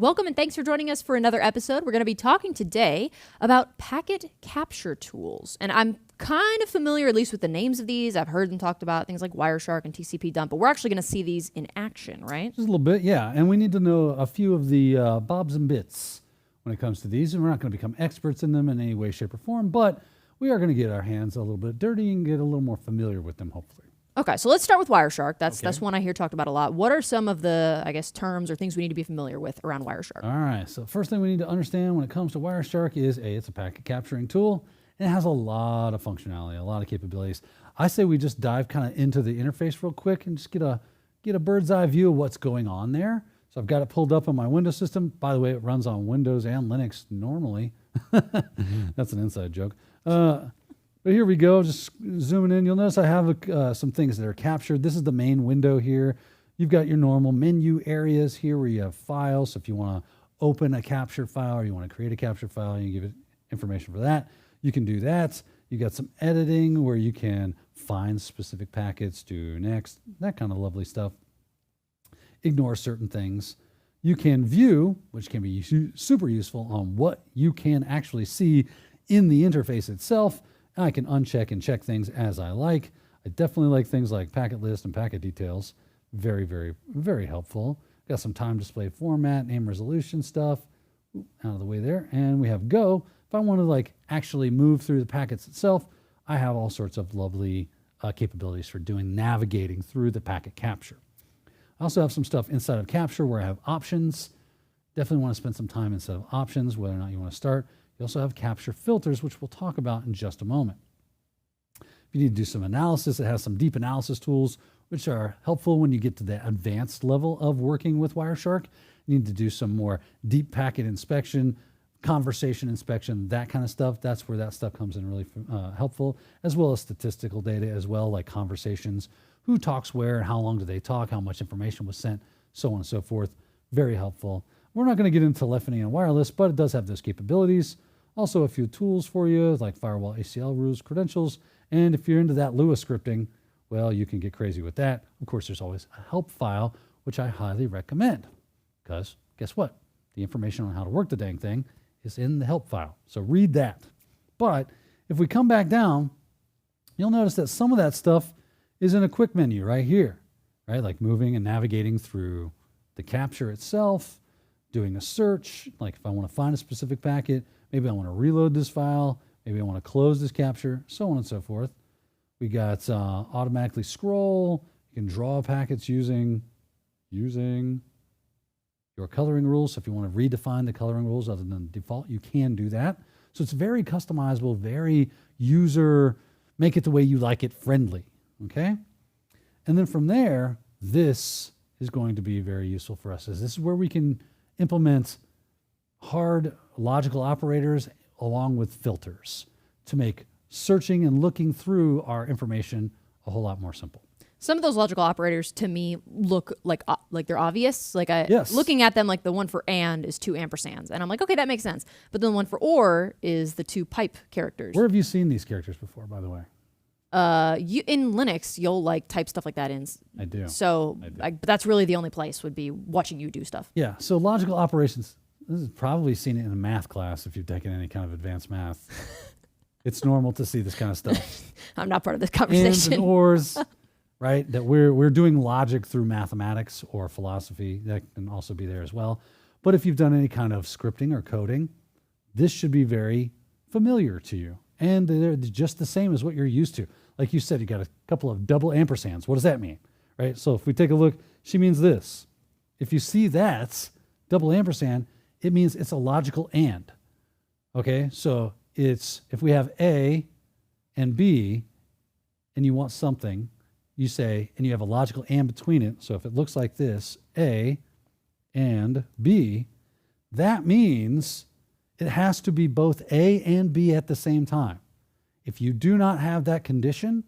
Welcome and thanks for joining us for another episode. We're going to be talking today about packet capture tools. And I'm kind of familiar, at least with the names of these. I've heard them talked about, things like Wireshark and TCP dump, but we're actually going to see these in action, right? Just a little bit, yeah. And we need to know a few of the bobs and bits when it comes to these. And we're not going to become experts in them in any way, shape, or form, but we are going to get our hands a little bit dirty and get a little more familiar with them, hopefully. Okay, so let's start with Wireshark. That's one I hear talked about a lot. What are some of the, I guess, terms or things we need to be familiar with around Wireshark? All right, so first thing we need to understand when it comes to Wireshark is, it's a packet capturing tool, and it has a lot of functionality, a lot of capabilities. I say we just dive kind of into the interface real quick and just get a bird's eye view of what's going on there. So I've got it pulled up on my Windows system. By the way, it runs on Windows and Linux normally. That's an inside joke. But here we go, just zooming in. You'll notice I have some things that are captured. This is the main window here. You've got your normal menu areas here where you have files. So if you want to open a capture file or you want to create a capture file, you give it information for that. You can do that. You got some editing where you can find specific packets, do next, that kind of lovely stuff. Ignore certain things. You can view, which can be super useful on what you can actually see in the interface itself. I can uncheck and check things as I like. I definitely like things like packet list and packet details. Very, very, very helpful. Got some time display format, name resolution stuff. Out of the way there. And we have Go. If I want to actually move through the packets itself, I have all sorts of lovely capabilities for doing navigating through the packet capture. I also have some stuff inside of capture where I have options. Definitely want to spend some time inside of options, whether or not you want to start. You also have capture filters, which we'll talk about in just a moment. If you need to do some analysis, it has some deep analysis tools, which are helpful when you get to the advanced level of working with Wireshark. You need to do some more deep packet inspection, conversation inspection, that kind of stuff. That's where that stuff comes in really helpful, as well as statistical data as well, like conversations, who talks where, and how long do they talk, how much information was sent, so on and so forth. Very helpful. We're not going to get into telephony and wireless, but it does have those capabilities. Also a few tools for you, like firewall ACL rules, credentials, and if you're into that Lua scripting, well, you can get crazy with that. Of course, there's always a help file, which I highly recommend, because guess what? The information on how to work the dang thing is in the help file, so read that. But if we come back down, you'll notice that some of that stuff is in a quick menu right here, right? Like moving and navigating through the capture itself, doing a search, like if I want to find a specific packet, maybe I want to reload this file, maybe I want to close this capture, so on and so forth. We got automatically scroll. You can draw packets using your coloring rules. So if you want to redefine the coloring rules other than default, you can do that. So it's very customizable, very user, make it the way you like it friendly, okay? And then from there, this is going to be very useful for us. This is where we can implement hard logical operators along with filters to make searching and looking through our information a whole lot more simple. Some of those logical operators to me look like they're obvious. Yes. Looking at them, like the one for and is 2 ampersands. And I'm like, okay, that makes sense. But then the one for or is the 2 pipe characters. Where have you seen these characters before, by the way? In Linux, you'll type stuff like that in. I do. So but that's really the only place would be watching you do stuff. Yeah. So logical operations, this is probably seen it in a math class if you've taken any kind of advanced math. It's normal to see this kind of stuff. I'm not part of this conversation. Ands and ors, right? That we're doing logic through mathematics or philosophy. That can also be there as well. But if you've done any kind of scripting or coding, this should be very familiar to you. And they're just the same as what you're used to. Like you said, you got a couple of double ampersands. What does that mean? Right? So if we take a look, she means this. If you see that double ampersand, it means it's a logical and. Okay? So it's, if we have A and B and you want something, you say, and you have a logical and between it. So if it looks like this, A and B, that means it has to be both A and B at the same time. If you do not have that condition,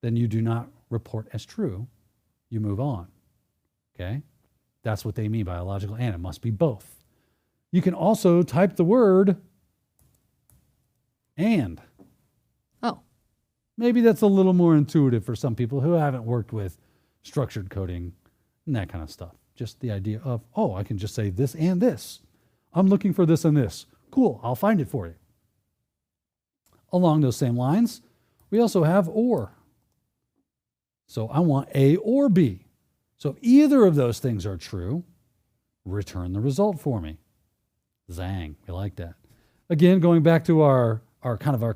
then you do not report as true. You move on. Okay? That's what they mean by a logical and. It must be both. You can also type the word and. Oh. Maybe that's a little more intuitive for some people who haven't worked with structured coding and that kind of stuff. just the idea of, oh, I can just say this and this. I'm looking for this and this. Cool, I'll find it for you. Along those same lines, we also have or. So I want A or B. So if either of those things are true, return the result for me. Zang, we like that. Again, going back to our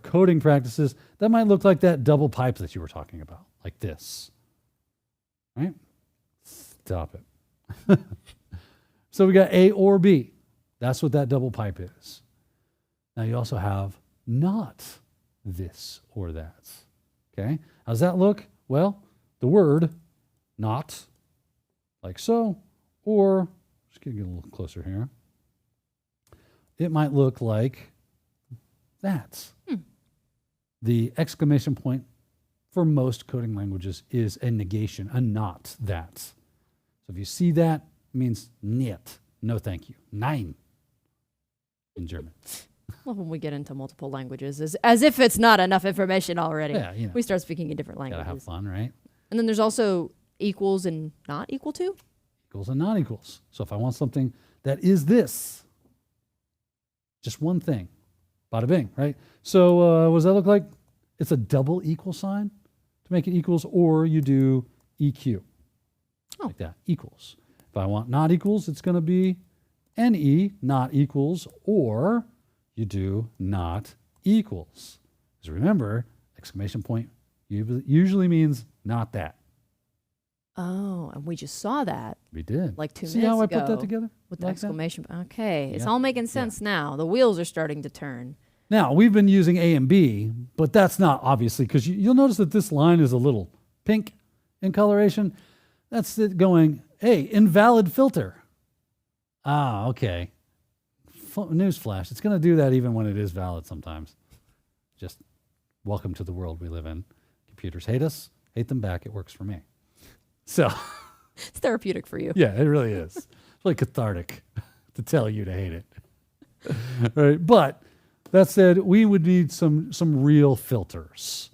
coding practices, that might look like that double pipe that you were talking about, like this. Right? Stop it. So we got A or B. That's what that double pipe is. Now you also have not this or that. Okay? How does that look? Well, the word not, like so, or, just get a little closer here. It might look like that. The exclamation point for most coding languages is a negation, a not that. So if you see that, it means nicht, no thank you. Nein in German. Well, when we get into multiple languages, as if it's not enough information already. Yeah, you know. We start speaking in different languages. Gotta have fun, right? And then there's also equals and not equal to. Equals and not equals. So if I want something that is this, just one thing, bada bing, right? So what does that look like? It's a double equal sign to make it equals, or you do EQ. Like that, equals. If I want not equals, it's going to be NE, not equals, or you do not equals. Because remember, exclamation point usually means not that. Oh, and we just saw that. We did. Like 2 See minutes how I ago put that together? with the Like exclamation. Okay, it's Yeah. all making sense now. The wheels are starting to turn. Now, we've been using A and B, but that's not obviously, because you'll notice that this line is a little pink in coloration. That's it going, hey, invalid filter. Ah, okay. Newsflash. It's going to do that even when it is valid sometimes. Just welcome to the world we live in. Computers hate us, hate them back. It works for me. So, It's therapeutic for you. yeah, it really is. It's really cathartic to tell you to hate it. Right? But that said, we would need some real filters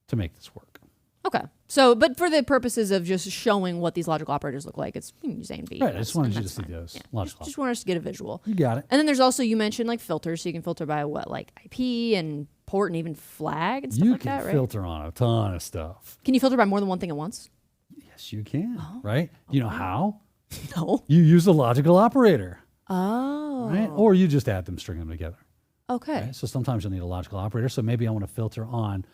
to make this work. Okay. So, but for the purposes of just showing what these logical operators look like, it's you can use A and B. Right, I just wanted you to that's see fine. those Yeah. logical. Just want us to get a visual. You got it. And then there's also, you mentioned like filters, so you can filter by what, like IP and port and even flag and stuff You like can that, right? filter on a ton of stuff. Can you filter by more than one thing at once? Yes, you can. Right? You know how? No. You use a logical operator. Oh. Right? Or you just add them, string them together. Okay. Right? So sometimes you'll need a logical operator. So maybe I want to filter on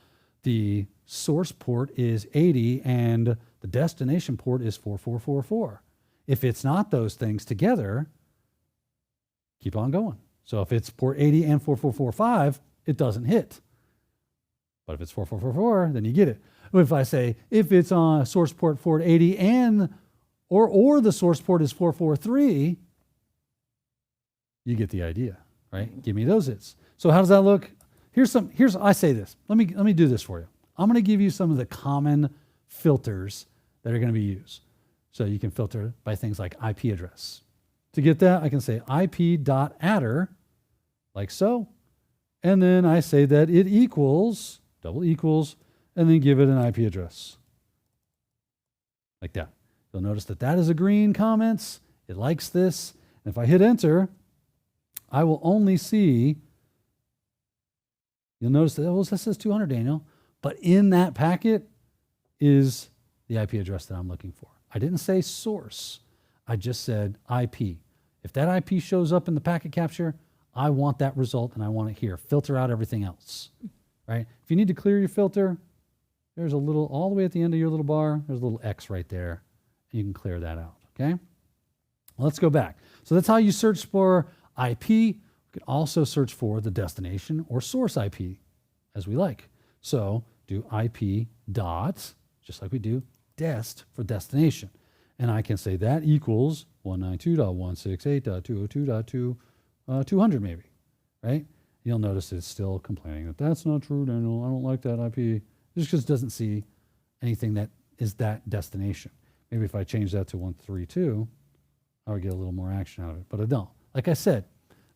the source port is 80 and the destination port is 4444. If it's not those things together, keep on going. So if it's port 80 and 4445, it doesn't hit. But if it's 4444, then you get it. If I say, if it's on source port 80 and or the source port is 443, you get the idea, right? Give me those hits. So how does that look? Here's I say this. Let me do this for you. I'm going to give you some of the common filters that are going to be used. So you can filter by things like IP address. To get that, I can say IP.adder, like so. And then I say that it equals, double equals, and then give it an IP address. Like that. You'll notice that that is a green comments. It likes this. And if I hit enter, I will only see, you'll notice that, well, this says 200, Daniel. But in that packet is the IP address that I'm looking for. I didn't say source. I just said IP. If that IP shows up in the packet capture, I want that result and I want it here. Filter out everything else, right? If you need to clear your filter, there's a little, all the way at the end of your little bar, there's a little X right there. You can clear that out, okay? Let's go back. So that's how you search for IP. You can also search for the destination or source IP as we like. So do IP dot, just like we do dest for destination. And I can say that equals 192.168.202.200 maybe, right? You'll notice it's still complaining that that's not true, Daniel. I don't like that IP. Just because it doesn't see anything that is that destination. Maybe if I change that to 132, I would get a little more action out of it, but I don't. Like I said,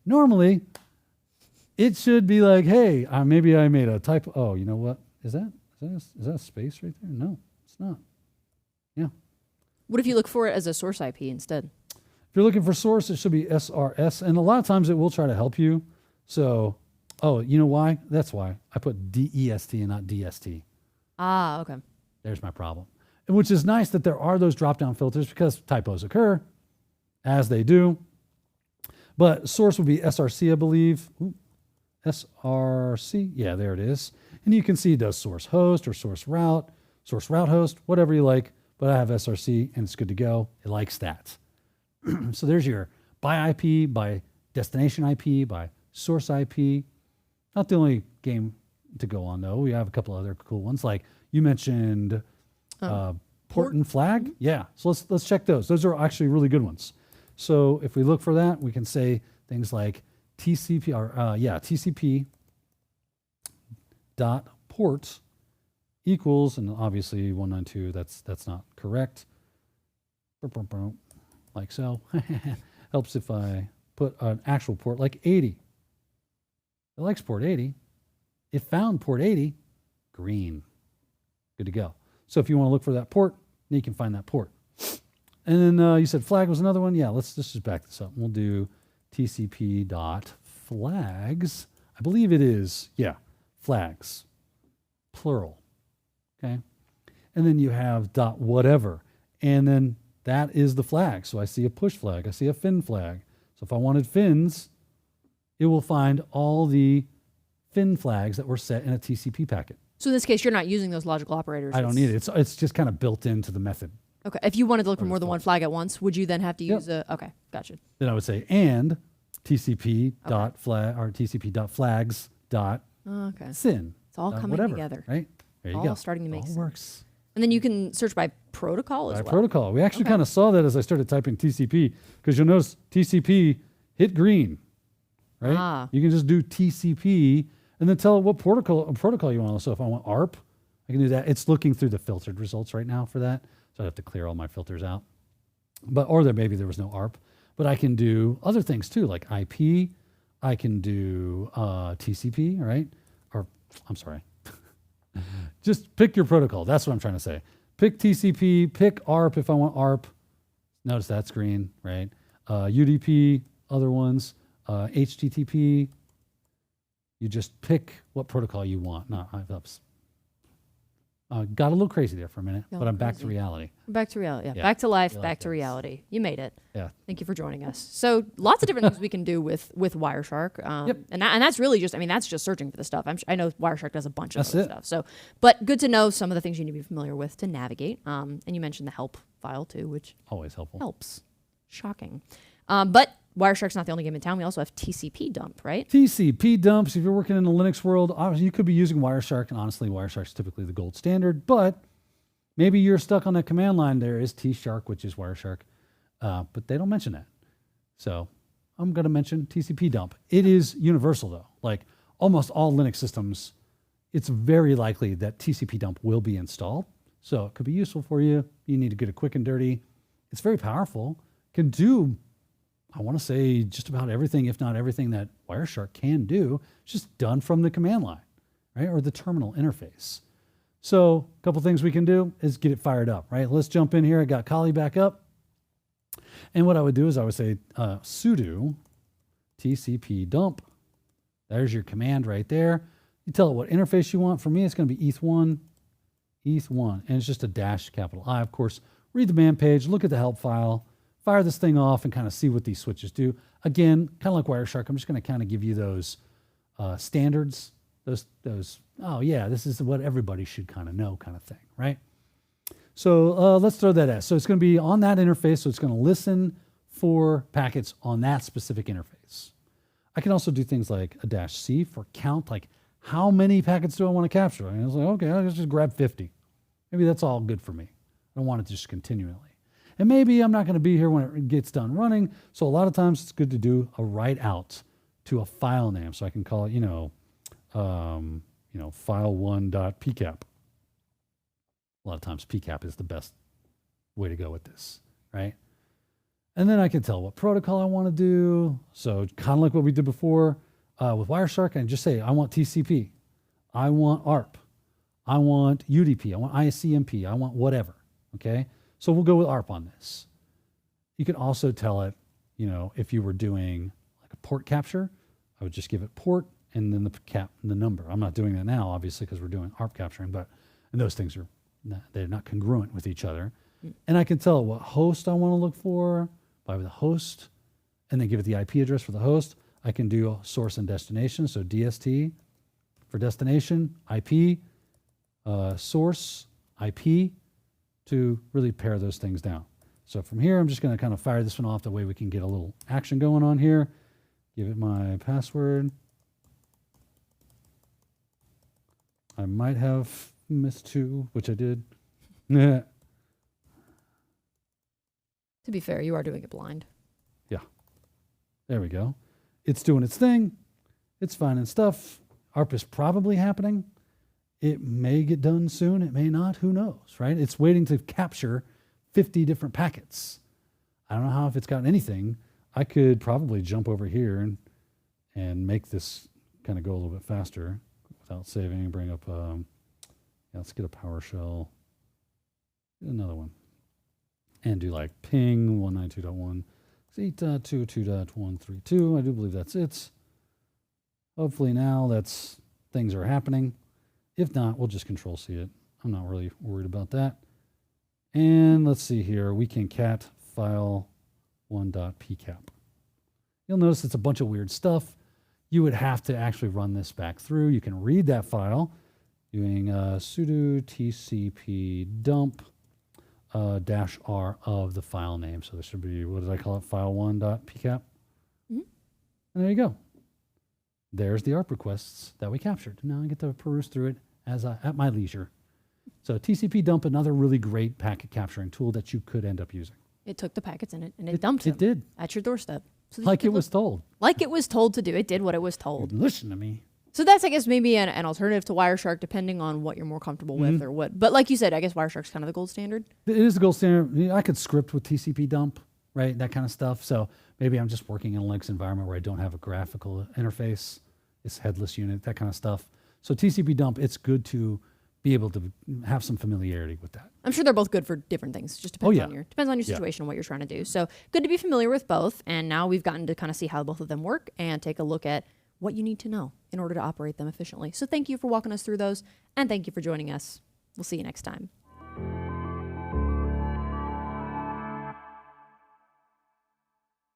normally it should be like, hey, maybe I made a typo. Oh, you know what? Is that a space right there? No, it's not. Yeah. What if you look for it as a source IP instead? If you're looking for source, it should be SRS. And a lot of times it will try to help you. So, oh, you know why? That's why I put DEST and not DST. Ah, okay. There's my problem. Which is nice that there are those drop-down filters because typos occur, as they do. But source would be SRC, I believe. Ooh, SRC. Yeah, there it is. And you can see it does source host or source route host, whatever you like. But I have SRC and it's good to go. It likes that. So there's your by IP, by destination IP, by source IP. Not the only game to go on, though. We have a couple other cool ones. Like you mentioned port and flag. Yeah. So let's check those. Those are actually really good ones. So if we look for that, we can say things like TCP dot port equals, and obviously 192, that's not correct. Like so. Helps if I put an actual port like 80. It likes port 80. It found port 80, green. Good to go. So if you want to look for that port, then you can find that port. And then you said flag was another one. Yeah, let's just back this up. We'll do TCP dot flags. I believe it is, yeah, flags, plural. Okay. And then you have dot whatever. And then that is the flag. So I see a push flag. I see a fin flag. So if I wanted fins, it will find all the fin flags that were set in a TCP packet. So in this case, you're not using those logical operators. I don't need it. It's just kind of built into the method. Okay. If you wanted to look for more than one flag at once, would you then have to use okay, gotcha. Then I would say and TCP dot flag or TCP dot flags dot sin. It's all coming together. Right? There you all go. Starting to make sense. Works. And then you can search by protocol as well. By protocol. We actually kind of saw that as I started typing TCP, because you'll notice TCP hit green, right? Ah. You can just do TCP and then tell it what protocol you want. So if I want ARP, I can do that. It's looking through the filtered results right now for that. So I have to clear all my filters out. Or maybe there was no ARP. But I can do other things too, like IP. I can do TCP, right? Or, I'm sorry. Just pick your protocol. That's what I'm trying to say. Pick TCP, pick ARP if I want ARP. Notice that's green, right? UDP, other ones, HTTP. You just pick what protocol you want. Got a little crazy there for a minute, but I'm back to reality. Back to reality. Yeah. Back to life, back to reality. You made it. Yeah. Thank you for joining us. So lots of different things we can do with Wireshark. And that's really just, that's just searching for the stuff. I know Wireshark does a bunch of other stuff. So, but good to know some of the things you need to be familiar with to navigate. And you mentioned the help file too, which always helpful. Helps. Shocking. But Wireshark's not the only game in town. We also have TCP dump, right? TCP dumps. If you're working in the Linux world, obviously you could be using Wireshark, and honestly, Wireshark's typically the gold standard. But maybe you're stuck on that command line. There is T-Shark, which is Wireshark, but they don't mention that. So I'm going to mention TCP dump. It is universal though. Like almost all Linux systems, it's very likely that TCP dump will be installed. So it could be useful for you. You need to get it quick and dirty. It's very powerful. Can do, I want to say, just about everything, if not everything that Wireshark can do. It's just done from the command line, right? Or the terminal interface. So a couple things we can do is get it fired up, right? Let's jump in here. I got Kali back up. And what I would do is I would say sudo TCP dump. There's your command right there. You tell it what interface you want. For me, it's going to be ETH1, ETH1. And it's just a dash capital I, of course. Read the man page, look at the help file, fire this thing off and kind of see what these switches do. Again, kind of like Wireshark, I'm just going to kind of give you those standards, those, oh yeah, this is what everybody should kind of know kind of thing, right? So let's throw that at. So it's going to be on that interface, so it's going to listen for packets on that specific interface. I can also do things like a -C for count, like how many packets do I want to capture? And I was like, okay, I'll just grab 50. Maybe that's all good for me. I don't want it just continually. And maybe I'm not going to be here when it gets done running. So a lot of times it's good to do a write out to a file name. So I can call it, file1.pcap. A lot of times PCAP is the best way to go with this, right? And then I can tell what protocol I want to do. So kind of like what we did before with Wireshark, I can just say, I want TCP. I want ARP. I want UDP. I want ICMP. I want whatever, okay? So we'll go with ARP on this. You can also tell it, if you were doing like a port capture, I would just give it port and then the number. I'm not doing that now, obviously, because we're doing ARP capturing, and those things they're not congruent with each other. And I can tell it what host I want to look for by the host, and then give it the IP address for the host. I can do source and destination, so DST for destination, IP, source, IP, to really pare those things down. So from here, I'm just going to kind of fire this one off. The way we can get a little action going on here. Give it my password. I might have missed 2, which I did. To be fair, you are doing it blind. Yeah. There we go. It's doing its thing. It's finding stuff. ARP is probably happening. It may get done soon. It may not. Who knows, right? It's waiting to capture 50 different packets. I don't know how if it's gotten anything. I could probably jump over here and make this kind of go a little bit faster without saving. Bring up, let's get a PowerShell. Get another one. And do like ping 192.168.22.132. I do believe that's it. Hopefully now things are happening. If not, we'll just control C it. I'm not really worried about that. And let's see here. We can cat file 1.pcap. You'll notice it's a bunch of weird stuff. You would have to actually run this back through. You can read that file doing sudo tcp dump -r of the file name. So this should be, what did I call it? File1.pcap. And there you go. There's the ARP requests that we captured. Now I get to peruse through it at my leisure. So TCP dump, another really great packet capturing tool that you could end up using. It took the packets in it and it dumped them. It did. At your doorstep. So like it was told. Like it was told to do. It did what it was told. Listen to me. So that's, I guess, maybe an alternative to Wireshark, depending on what you're more comfortable with or what. But like you said, I guess Wireshark's kind of the gold standard. It is the gold standard. I could script with TCP dump, right? That kind of stuff. So maybe I'm just working in a Linux environment where I don't have a graphical interface. It's headless unit, that kind of stuff. So TCP dump, it's good to be able to have some familiarity with that. I'm sure they're both good for different things. Just depends on your situation and what you're trying to do. So good to be familiar with both. And now we've gotten to kind of see how both of them work and take a look at what you need to know in order to operate them efficiently. So thank you for walking us through those, and thank you for joining us. We'll see you next time.